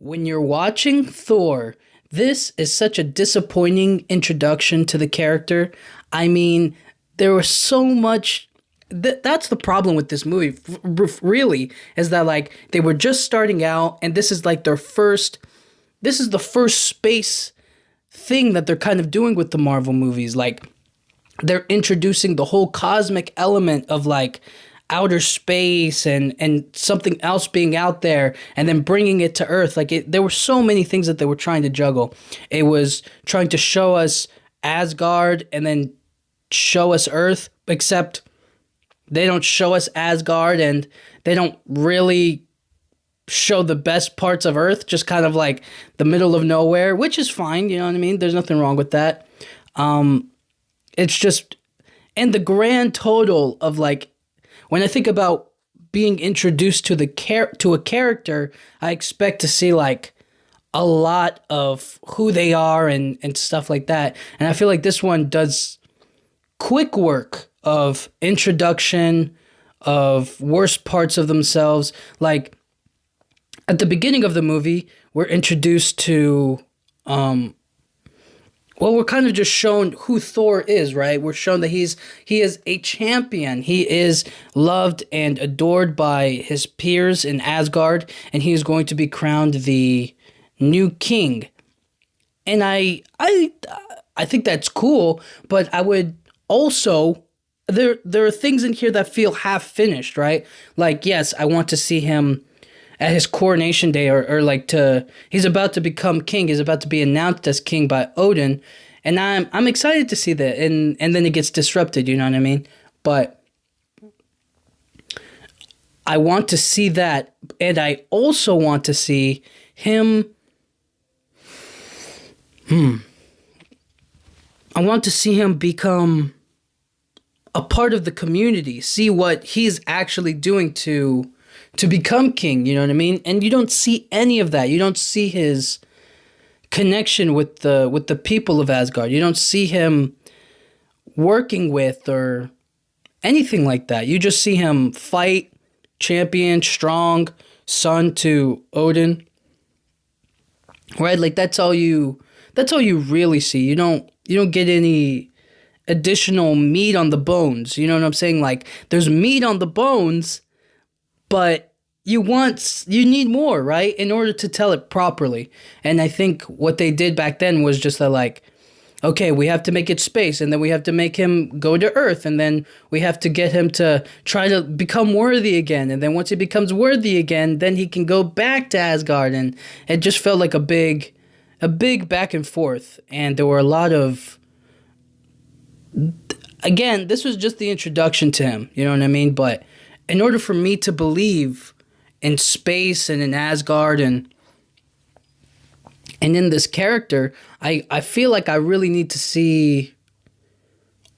when you're watching Thor, this is such a disappointing introduction to the character. I mean, there was so much. That's the problem with this movie, really, is that like they were just starting out, and this is like their first. This is the first space thing that they're kind of doing with the Marvel movies. Like they're introducing the whole cosmic element of like outer space and something else being out there and then bringing it to Earth. Like there were so many things that they were trying to juggle. It was trying to show us Asgard and then show us Earth, except they don't show us Asgard and they don't really show the best parts of Earth, just kind of like the middle of nowhere, which is fine, you know what I mean? There's nothing wrong with that. It's just, and the grand total of like, when I think about being introduced to to a character, I expect to see like a lot of who they are and stuff like that. And I feel like this one does quick work of introduction of worst parts of themselves. Like at the beginning of the movie, we're introduced to we're kind of just shown who Thor is, right? We're shown that he is a champion. He is loved and adored by his peers in Asgard, and he is going to be crowned the new king. And I think that's cool, but I would also there are things in here that feel half finished, right? Like yes, I want to see him at his coronation day or like he's about to become king. He's about to be announced as king by Odin. And I'm excited to see that. And then it gets disrupted, you know what I mean? But I want to see that. And I also want to see him. I want to see him become a part of the community. See what he's actually doing to become king, you know what I mean? And you don't see any of that. You don't see his connection with the people of Asgard. You don't see him working with or anything like that. You just see him fight, champion, strong, son to Odin. Right? Like that's all you really see. You don't get any additional meat on the bones. You know what I'm saying? Like there's meat on the bones, but you need more, right? In order to tell it properly. And I think what they did back then was just that like, okay, we have to make it space, and then we have to make him go to Earth, and then we have to get him to try to become worthy again. And then once he becomes worthy again, then he can go back to Asgard. And it just felt like a big back and forth. And there were a lot of, again, this was just the introduction to him, you know what I mean? But in order for me to believe in space and in Asgard and in this character, I feel like I really need to see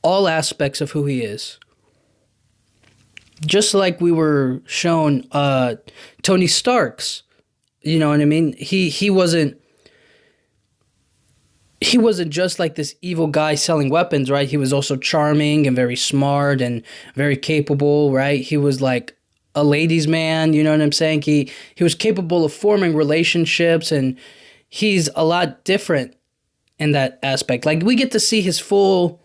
all aspects of who he is. Just like we were shown Tony Stark's, you know what I mean? He wasn't just like this evil guy selling weapons, right? He was also charming and very smart and very capable, right? He was like a ladies' man, you know what I'm saying? He was capable of forming relationships, and he's a lot different in that aspect. Like we get to see his full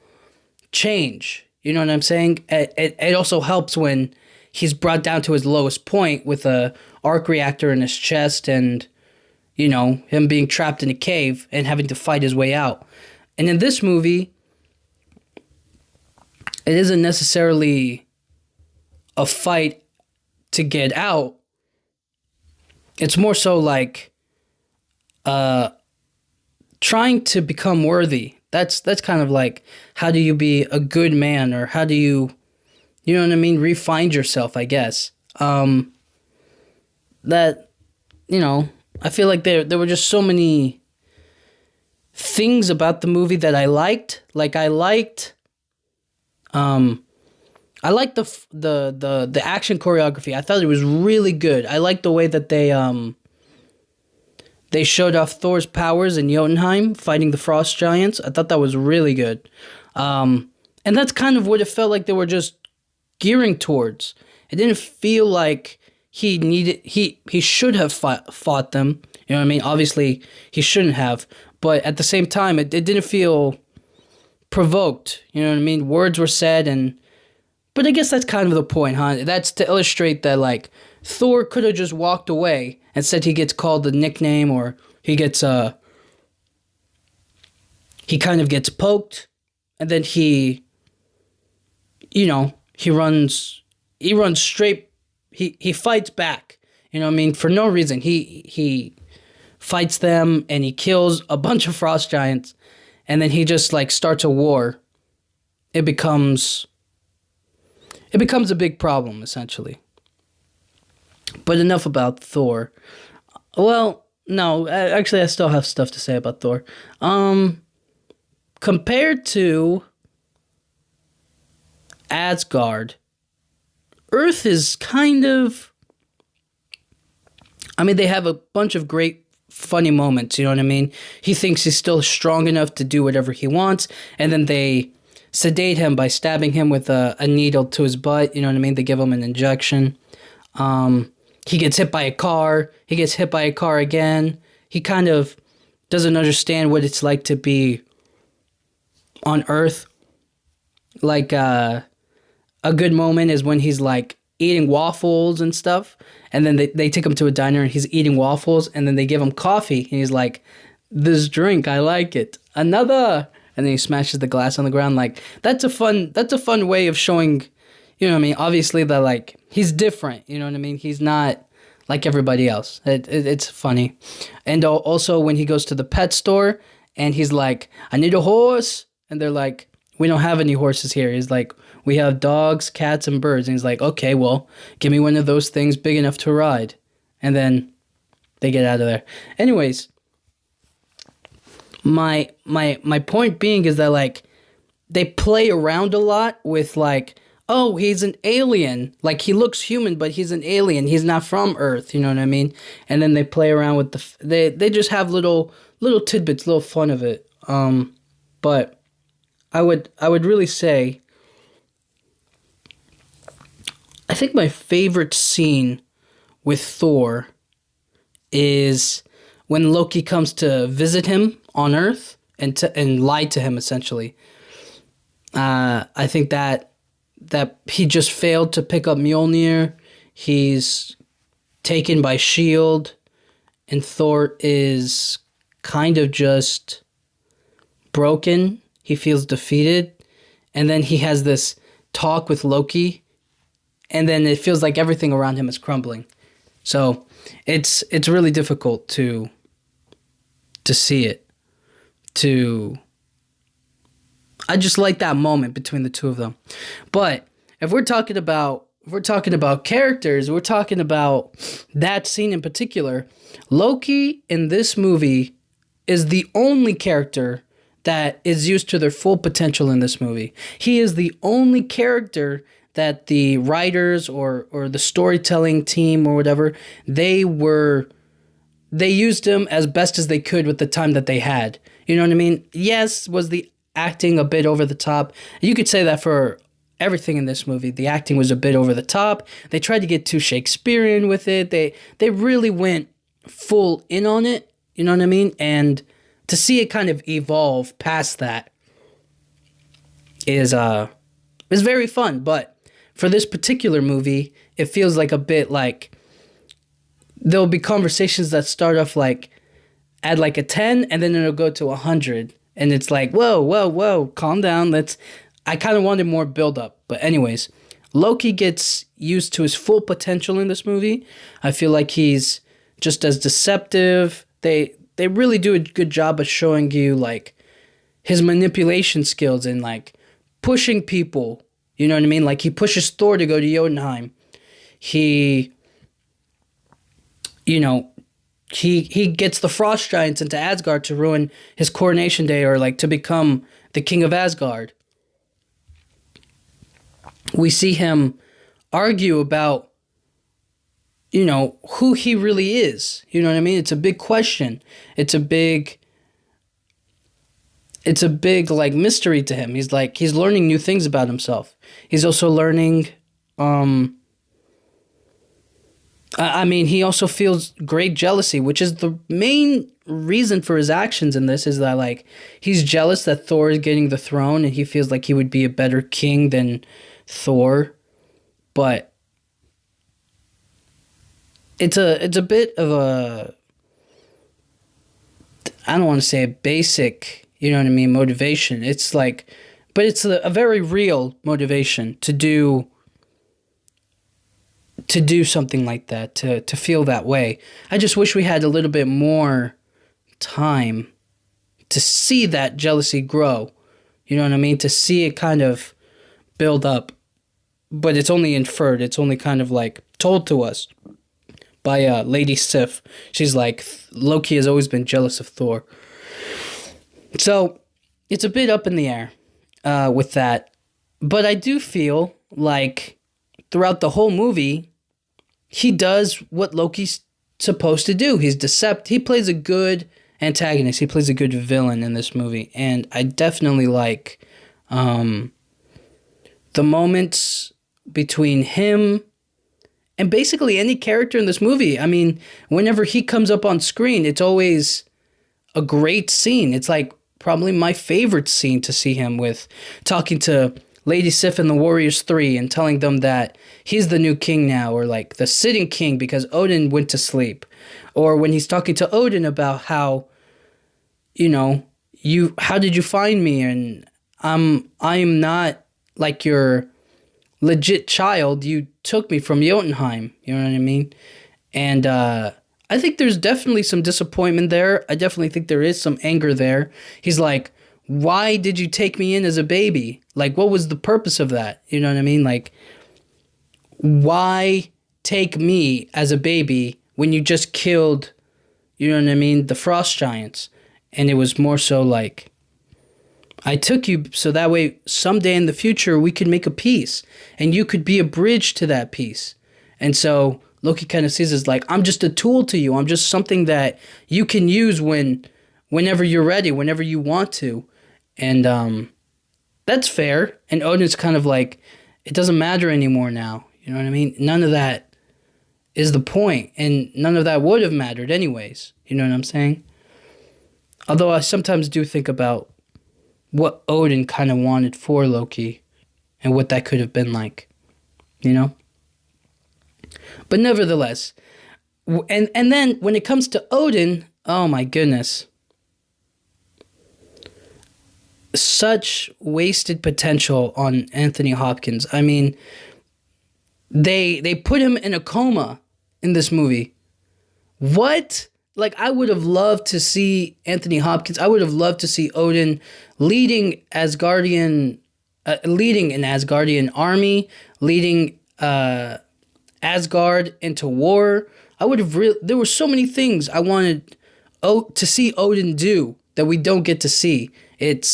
change, you know what I'm saying? It also helps when he's brought down to his lowest point with a arc reactor in his chest and, you know, him being trapped in a cave and having to fight his way out. And in this movie, it isn't necessarily a fight to get out. It's more so like trying to become worthy. That's kind of like, how do you be a good man, or how do you know what I mean, refine yourself, I guess. That, you know, I feel like there were just so many things about the movie that I liked. Like I liked the action choreography. I thought it was really good. I liked the way that they showed off Thor's powers in Jotunheim fighting the frost giants. I thought that was really good. And that's kind of what it felt like they were just gearing towards. It didn't feel like he should have fought them. You know what I mean? Obviously, he shouldn't have, but at the same time, it didn't feel provoked. You know what I mean? Words were said, but I guess that's kind of the point, huh? That's to illustrate that like Thor could have just walked away. Instead, he gets called a nickname, or he gets he kind of gets poked, and then he runs straight. He fights back. You know what I mean? For no reason. He fights them and he kills a bunch of frost giants, and then he just like starts a war. It becomes a big problem essentially. But enough about Thor. Well, no, actually I still have stuff to say about Thor. Compared to Asgard, Earth is kind of, I mean, they have a bunch of great funny moments, you know what I mean? He thinks he's still strong enough to do whatever he wants, and then they sedate him by stabbing him with a needle to his butt, you know what I mean? They give him an injection. He gets hit by a car. He gets hit by a car again. He kind of doesn't understand what it's like to be on Earth. Like, a good moment is when he's like eating waffles and stuff, and then they take him to a diner and he's eating waffles, and then they give him coffee and he's like, this drink, I like it, another, and then he smashes the glass on the ground. Like, that's a fun way of showing, you know what I mean, obviously that like he's different, you know what I mean, he's not like everybody else. It's funny. And also when he goes to the pet store and he's like, I need a horse, and they're like, we don't have any horses here. He's like, we have dogs, cats, and birds. And he's like, okay, well, give me one of those things big enough to ride. And then they get out of there. Anyways, my point being is that, like, they play around a lot with, like, oh, he's an alien. Like, he looks human, but he's an alien. He's not from Earth, you know what I mean? And then they play around with they just have little tidbits, little fun of it. But I would really say, I think my favorite scene with Thor is when Loki comes to visit him on Earth and lie to him, essentially. I think that he just failed to pick up Mjolnir. He's taken by S.H.I.E.L.D., and Thor is kind of just broken. He feels defeated, and then he has this talk with Loki, and then it feels like everything around him is crumbling. So it's really difficult to see it. I just like that moment between the two of them. But if we're talking about characters, we're talking about that scene in particular, Loki in this movie is the only character that is used to their full potential in this movie. He is the only character that the writers or the storytelling team or whatever, they used him as best as they could with the time that they had. You know what I mean? Yes, was the acting a bit over the top? You could say that for everything in this movie. The acting was a bit over the top. They tried to get too Shakespearean with it. They really went full in on it. You know what I mean? And to see it kind of evolve past that is very fun. But for this particular movie, it feels like a bit like there'll be conversations that start off like at like a 10 and then it'll go to 100. And it's like, whoa, calm down. I kind of wanted more build up. But anyways, Loki gets used to his full potential in this movie. I feel like he's just as deceptive. They really do a good job of showing you like his manipulation skills and like pushing people. You know what I mean? Like he pushes Thor to go to Jotunheim. He gets the frost giants into Asgard to ruin his coronation day or like to become the king of Asgard. We see him argue about, who he really is. You know what I mean? It's a big question. It's a big like mystery to him. He's learning new things about himself. He's also learning, I mean, he also feels great jealousy, which is the main reason for his actions in this. Is that like he's jealous that Thor is getting the throne, and he feels like he would be a better king than Thor. But it's a bit of a, I don't want to say a basic, you know what I mean, motivation. It's like, but it's a very real motivation to do something like that, to feel that way. I just wish we had a little bit more time to see that jealousy grow. You know what I mean? To see it kind of build up. But it's only inferred. It's only kind of like told to us by Lady Sif. She's like, Loki has always been jealous of Thor. So it's a bit up in the air with that. But I do feel like throughout the whole movie, he does what Loki's supposed to do. He plays a good antagonist. He plays a good villain in this movie. And I definitely like the moments between him and basically any character in this movie. I mean, whenever he comes up on screen, it's always a great scene. It's like probably my favorite scene to see him with, talking to Lady Sif and the Warriors 3 and telling them that he's the new king now, or like the sitting king because Odin went to sleep. Or when he's talking to Odin about how, you know, how did you find me? And I am not like your legit child. You took me from Jotunheim. You know what I mean? And I think there's definitely some disappointment there. I definitely think there is some anger there. He's like, why did you take me in as a baby? Like, what was the purpose of that? You know what I mean? Like, why take me as a baby when you just killed, you know what I mean, the frost giants? And it was more so like, I took you so that way someday in the future we could make a peace and you could be a bridge to that peace. And so Loki kind of sees it as like, I'm just a tool to you. I'm just something that you can use whenever you're ready, whenever you want to. And that's fair. And Odin's kind of like, it doesn't matter anymore now. You know what I mean? None of that is the point, and none of that would have mattered anyways. You know what I'm saying? Although I sometimes do think about what Odin kind of wanted for Loki and what that could have been like, you know? But nevertheless, and then when it comes to Odin, oh my goodness. Such wasted potential on Anthony Hopkins. I mean, they put him in a coma in this movie. What? Like, I would have loved to see Anthony Hopkins. I would have loved to see Odin leading an Asgardian army, leading Asgard into war. I would have there were so many things I wanted to see Odin do that we don't get to see. It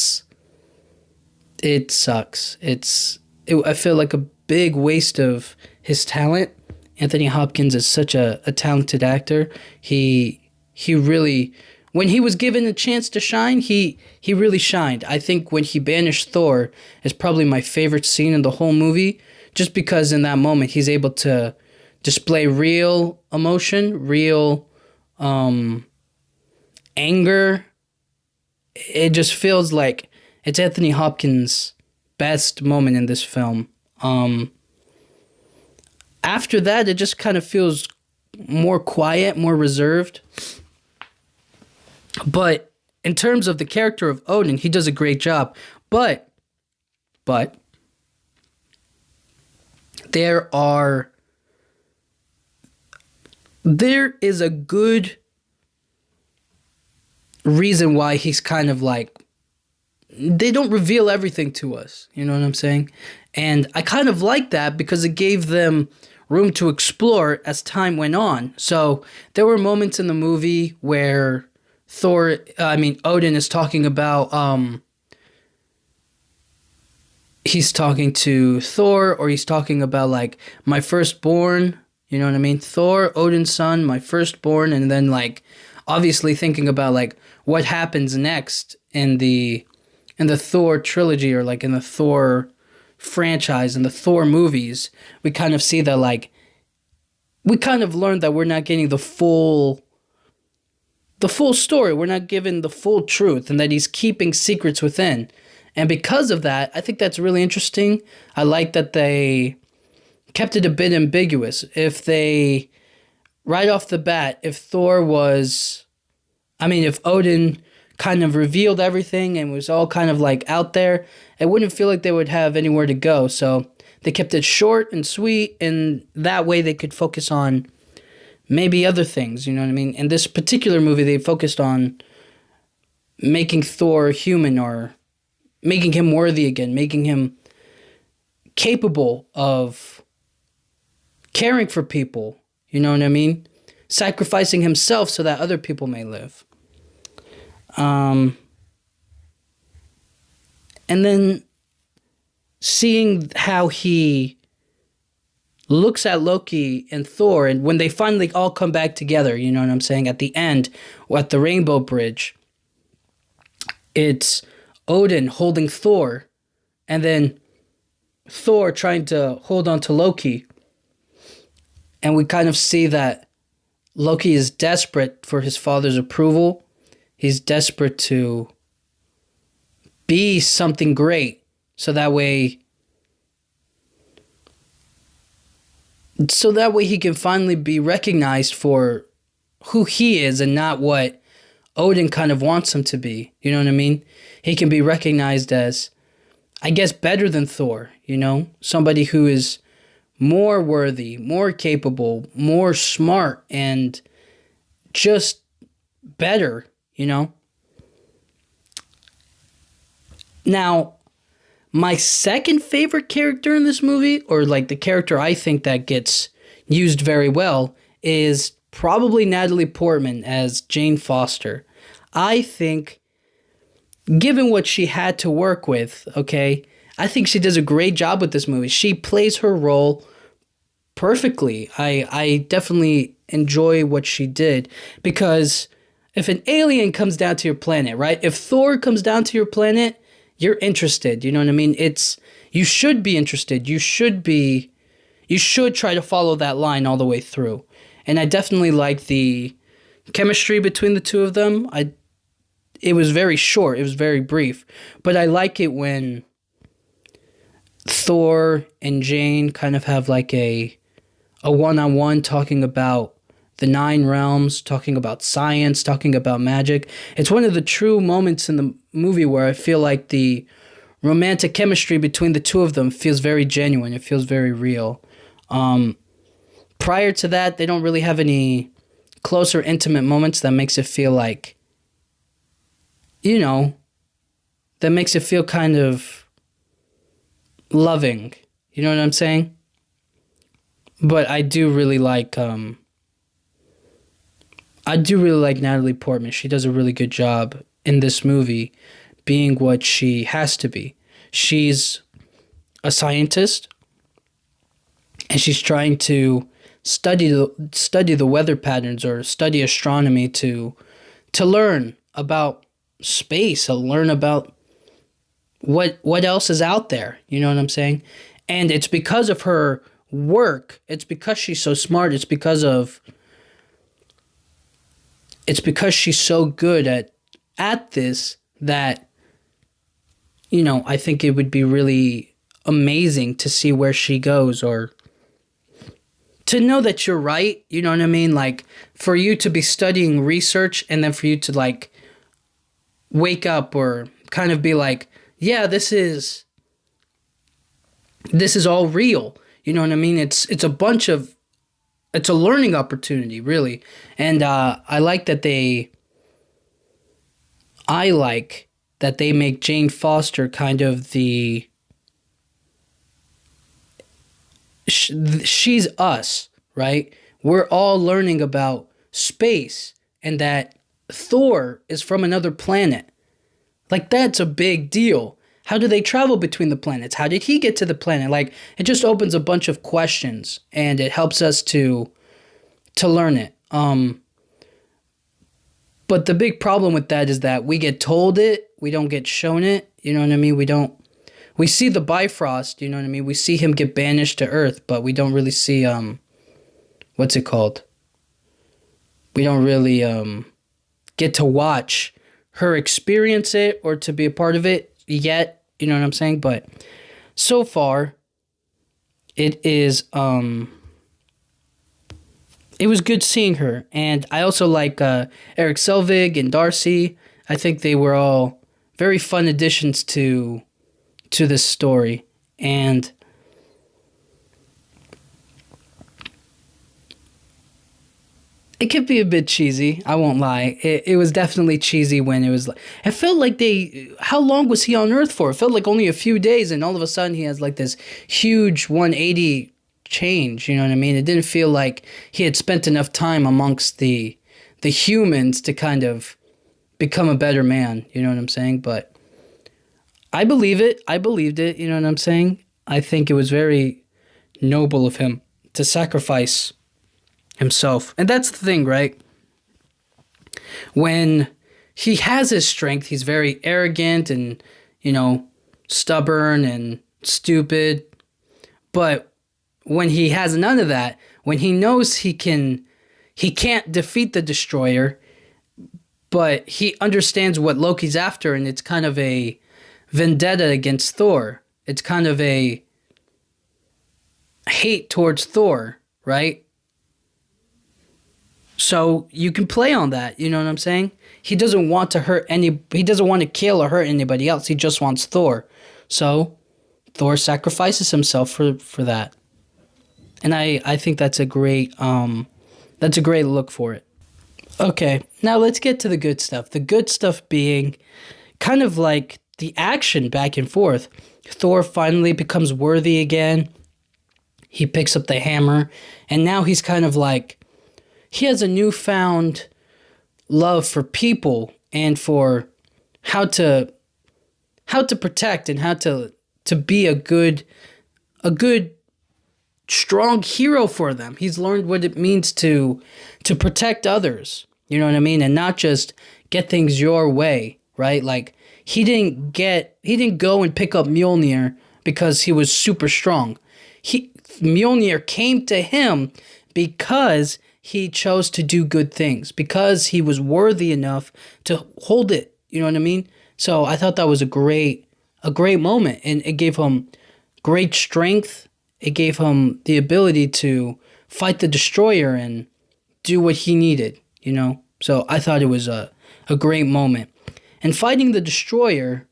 sucks. I feel like a big waste of his talent. Anthony Hopkins is such a talented actor. He really, when he was given a chance to shine, he really shined. I think when he banished Thor is probably my favorite scene in the whole movie, just because in that moment he's able to display real emotion, real anger. It just feels like it's Anthony Hopkins' best moment in this film. After that, it just kind of feels more quiet, more reserved. But in terms of the character of Odin, he does a great job. But there is a good reason why he's kind of like, they don't reveal everything to us. You know what I'm saying? And I kind of like that because it gave them room to explore as time went on. So there were moments in the movie where Odin is talking about, he's talking to Thor, or he's talking about like, my firstborn, you know what I mean? Thor, Odin's son, my firstborn. And then like, obviously thinking about like what happens next in the Thor trilogy, or like in the Thor franchise, in the Thor movies, we kind of see that like we kind of learned that we're not getting the full story. We're not given the full truth, and that he's keeping secrets within. And because of that, I think that's really interesting. I like that they kept it a bit ambiguous. If they, right off the bat, if Thor was, I mean, if Odin kind of revealed everything and was all kind of like out there, it wouldn't feel like they would have anywhere to go. So they kept it short and sweet, and that way they could focus on maybe other things, you know what I mean? In this particular movie, they focused on making Thor human, or making him worthy again, making him capable of caring for people, you know what I mean? Sacrificing himself so that other people may live. And then seeing how he looks at Loki and Thor, and when they finally all come back together, you know what I'm saying, at the end, or at the Rainbow Bridge, it's Odin holding Thor, and then Thor trying to hold on to Loki. And we kind of see that Loki is desperate for his father's approval. He's desperate to be something great, so that way he can finally be recognized for who he is and not what Odin kind of wants him to be. You know what I mean? He can be recognized as, I guess, better than Thor, you know? Somebody who is more worthy, more capable, more smart, and just better, you know? Now, my second favorite character in this movie, or like the character I think that gets used very well, is probably Natalie Portman as Jane Foster. I think, given what she had to work with, okay, I think she does a great job with this movie. She plays her role perfectly. I definitely enjoy what she did, because if an alien comes down to your planet, right? If Thor comes down to your planet, you're interested. You know what I mean? You should be interested. You should try to follow that line all the way through. And I definitely like the chemistry between the two of them. It was very short. It was very brief. But I like it when Thor and Jane kind of have like a one-on-one, talking about the 9 realms, talking about science, talking about magic. It's one of the true moments in the movie where I feel like the romantic chemistry between the two of them feels very genuine. It feels very real. Prior to that, they don't really have any close or intimate moments that makes it feel like, you know, that makes it feel kind of loving. You know what I'm saying? But I do really like Natalie Portman. She does a really good job in this movie being what she has to be. She's a scientist, and she's trying to study the weather patterns, or study astronomy to learn about space, to learn about what else is out there. You know what I'm saying? And it's because of her work. It's because she's so smart. It's because she's so good at this that, you know, I think it would be really amazing to see where she goes, or to know that you're right. You know what I mean? Like, for you to be studying research, and then for you to like wake up or kind of be like, yeah, this is all real. You know what I mean? It's a learning opportunity, really. And I like that they make Jane Foster kind of she's us, right? We're all learning about space, and that Thor is from another planet. Like, that's a big deal. How do they travel between the planets? How did he get to the planet? Like, it just opens a bunch of questions, and it helps us to learn it. But the big problem with that is that we get told it, we don't get shown it. You know what I mean? We see the Bifrost, you know what I mean? We see him get banished to Earth, but we don't really see what's it called? We don't really get to watch her experience it or to be a part of it yet. You know what I'm saying? But so far, it is it was good seeing her, and I also like Eric Selvig and Darcy. I think they were all very fun additions to this story, and it could be a bit cheesy. I won't lie. It was definitely cheesy when it was like, it felt like how long was he on Earth for? It felt like only a few days, and all of a sudden he has like this huge 180 change. You know what I mean? It didn't feel like he had spent enough time amongst the humans to kind of become a better man. You know what I'm saying? But I believe it. I believed it. You know what I'm saying? I think it was very noble of him to sacrifice himself. And that's the thing, right? When he has his strength, he's very arrogant and, stubborn and stupid. But when he has none of that, when he knows he can't defeat the Destroyer, but he understands what Loki's after, and it's kind of a vendetta against Thor. It's kind of a hate towards Thor, right? So you can play on that, you know what I'm saying? He doesn't want to he doesn't want to kill or hurt anybody else. He just wants Thor. So Thor sacrifices himself for that. And I think that's a great look for it. Okay, now let's get to the good stuff. The good stuff being kind of like the action back and forth. Thor finally becomes worthy again. He picks up the hammer, and now he's kind of like, he has a newfound love for people and for how to protect and how to be a good strong hero for them. He's learned what it means to protect others. You know what I mean? And not just get things your way, right? Like he didn't go and pick up Mjolnir because he was super strong. Mjolnir came to him because he chose to do good things, because he was worthy enough to hold it. You know what I mean? So I thought that was a great moment, and it gave him great strength. It gave him the ability to fight the Destroyer and do what he needed, So I thought it was a great moment. And fighting the Destroyer,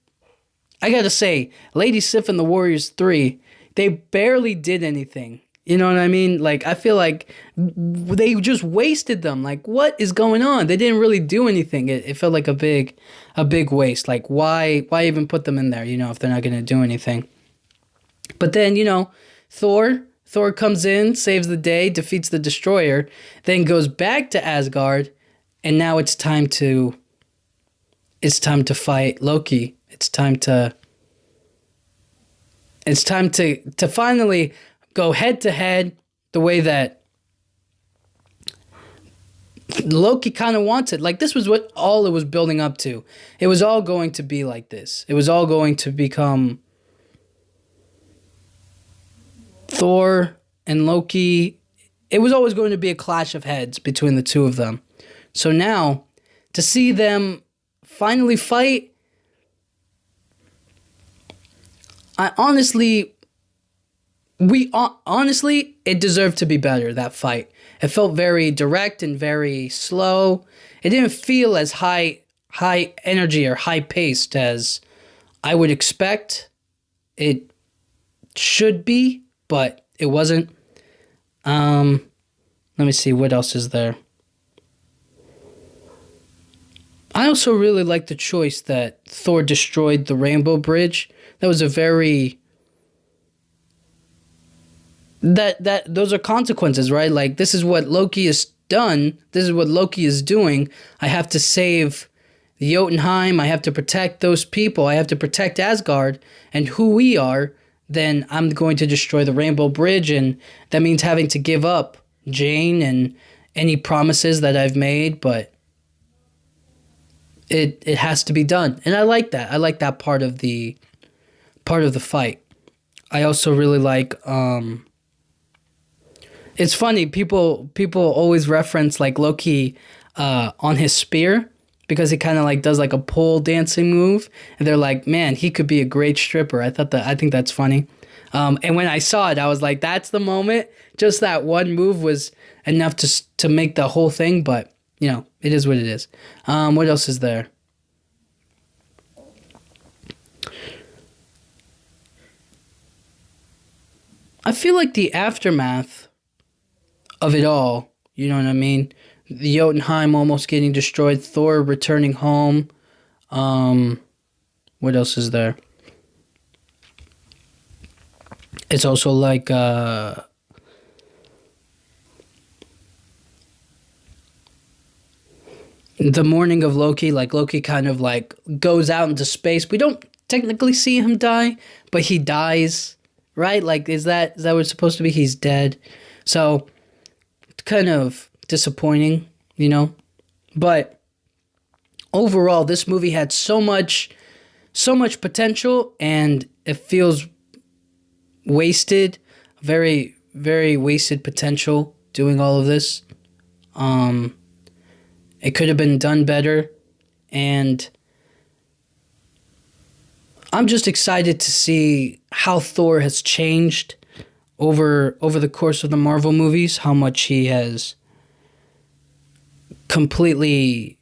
I gotta say, Lady Sif and the Warriors 3, they barely did anything. You know what I mean? Like, I feel like they just wasted them. Like, what is going on? They didn't really do anything. It felt like a big waste. Like, why even put them in there, if they're not going to do anything? But then, Thor comes in, saves the day, defeats the Destroyer, then goes back to Asgard, and now it's time to fight Loki. It's time to finally go head to head the way that Loki kind of wants it. Like, this was what all it was building up to. It was all going to be like this. It was all going to become Thor and Loki. It was always going to be a clash of heads between the two of them. So now, to see them finally fight, it deserved to be better, that fight. It felt very direct and very slow. It didn't feel as high energy or high paced as I would expect it should be, but it wasn't. Let me see, what else is there? I also really like the choice that Thor destroyed the Rainbow Bridge. That was a very... those are consequences, right? Like, this is what Loki has done. This is what Loki is doing. I have to save Jotunheim. I have to protect those people. I have to protect Asgard and who we are. Then I'm going to destroy the Rainbow Bridge, and that means having to give up Jane and any promises that I've made, but it has to be done. And I like that. I like that part of the fight. I also really like It's funny. People always reference like Loki on his spear because he kind of like does like a pole dancing move, and they're like, man, he could be a great stripper. I think that's funny. And when I saw it, I was like, that's the moment. Just that one move was enough to make the whole thing. But you know, it is what it is. What else is there? I feel like the aftermath of it all, you know what I mean? The Jotunheim almost getting destroyed, Thor returning home. Um, what else is there? It's also like the morning of Loki, like Loki kind of like goes out into space. We don't technically see him die, but he dies, right? Like is that what it's supposed to be? He's dead. So it's kind of disappointing, you know? But overall this movie had so much potential and it feels wasted, very very wasted potential doing all of this. Um it could have been done better, and I'm just excited to see how Thor has changed over the course of the Marvel movies, how much he has completely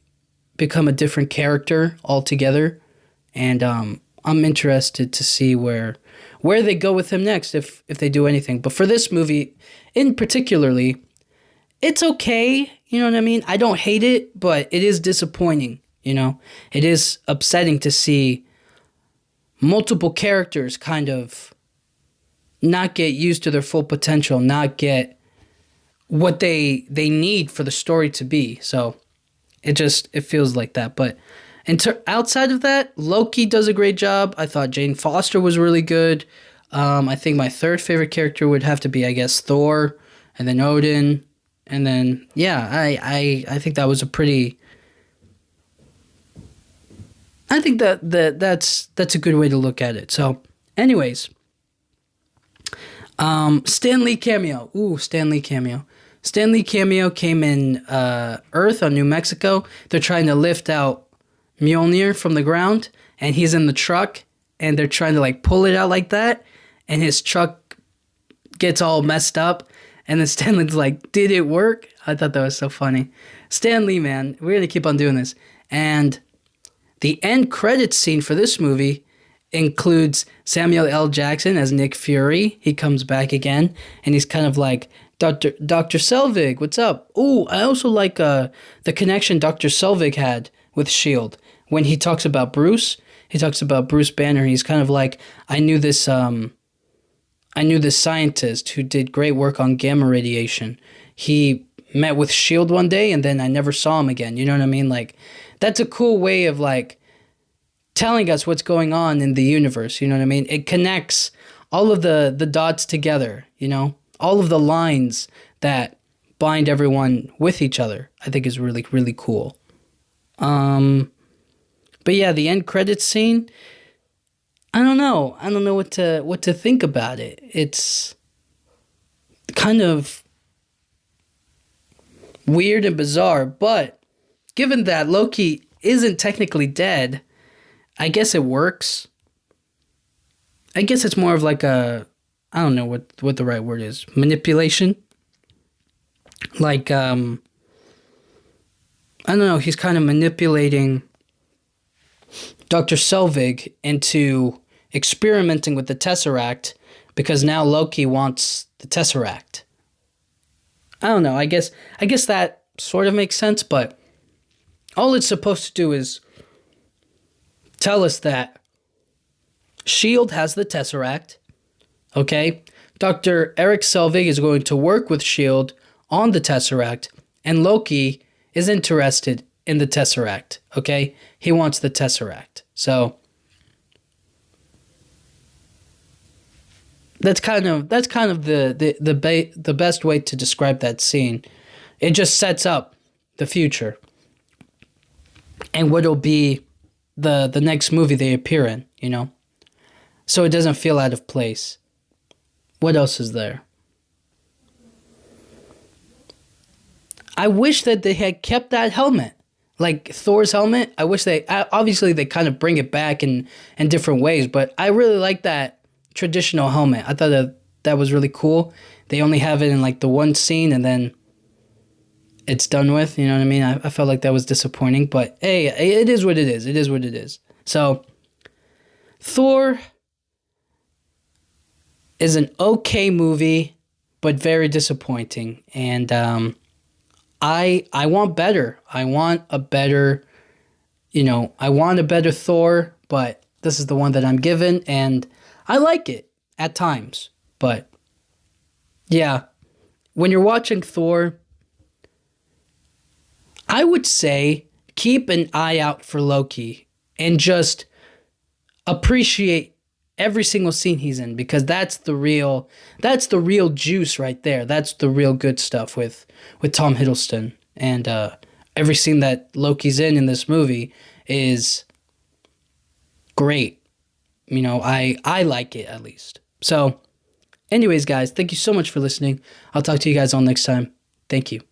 become a different character altogether, and I'm interested to see where they go with him next if they do anything. But for this movie in particularly, it's okay, you know what I mean? I don't hate it, but it is disappointing, you know? It is upsetting to see multiple characters kind of not get used to their full potential, not get what they need for the story to be. So it feels like that. But outside of that, Loki does a great job. I thought Jane Foster was really good. I think my third favorite character would have to be, I guess, Thor, and then Odin, and then yeah, I think that was a pretty. I think that's a good way to look at it. So, anyways, Stan Lee cameo. Ooh, Stan Lee cameo. Stan Lee cameo came in Earth on New Mexico. They're trying to lift out Mjolnir from the ground, and he's in the truck, and they're trying to like pull it out like that, and his truck gets all messed up, and then Stan Lee's like, "Did it work?" I thought that was so funny. Stan Lee, man, we're gonna keep on doing this. And the end credits scene for this movie includes Samuel L. Jackson as Nick Fury. He comes back again, and he's kind of like, Dr. Selvig, what's up? Ooh, I also like the connection Dr. Selvig had with S.H.I.E.L.D. When he talks about Bruce, he talks about Bruce Banner. He's kind of like, I knew this scientist who did great work on gamma radiation. He met with S.H.I.E.L.D. one day, and then I never saw him again. You know what I mean? Like, that's a cool way of like telling us what's going on in the universe. You know what I mean? It connects all of the dots together, you know? All of the lines that bind everyone with each other, I think is really, really cool. But yeah, the end credits scene, I don't know. I don't know what to think about it. It's kind of weird and bizarre, but given that Loki isn't technically dead, I guess it works. I guess it's more of like I don't know what the right word is. Manipulation. Like, I don't know, he's kind of manipulating Dr. Selvig into experimenting with the Tesseract because now Loki wants the Tesseract. I don't know, I guess that sort of makes sense, but all it's supposed to do is tell us that S.H.I.E.L.D. has the Tesseract. Okay, Dr. Eric Selvig is going to work with S.H.I.E.L.D. on the Tesseract, and Loki is interested in the Tesseract. Okay, he wants the Tesseract. So that's kind of the best way to describe that scene. It just sets up the future and what'll be the next movie they appear in. You know, so it doesn't feel out of place. What else is there? I wish that they had kept that helmet. Like Thor's helmet, I wish they obviously they kind of bring it back in different ways, but I really like that traditional helmet. I thought that was really cool. They only have it in like the one scene and then it's done with, you know what I mean? I felt like that was disappointing, but hey, it is what it is. It is what it is. So Thor is an okay movie, but very disappointing. And I want better. I want a better, I want a better Thor, but this is the one that I'm given, and I like it at times. But yeah, when you're watching Thor, I would say keep an eye out for Loki and just appreciate every single scene he's in, because that's the real juice right there. That's the real good stuff with Tom Hiddleston. And every scene that Loki's in this movie is great. I like it, at least. So anyways, guys, thank you so much for listening. I'll talk to you guys all next time. Thank you.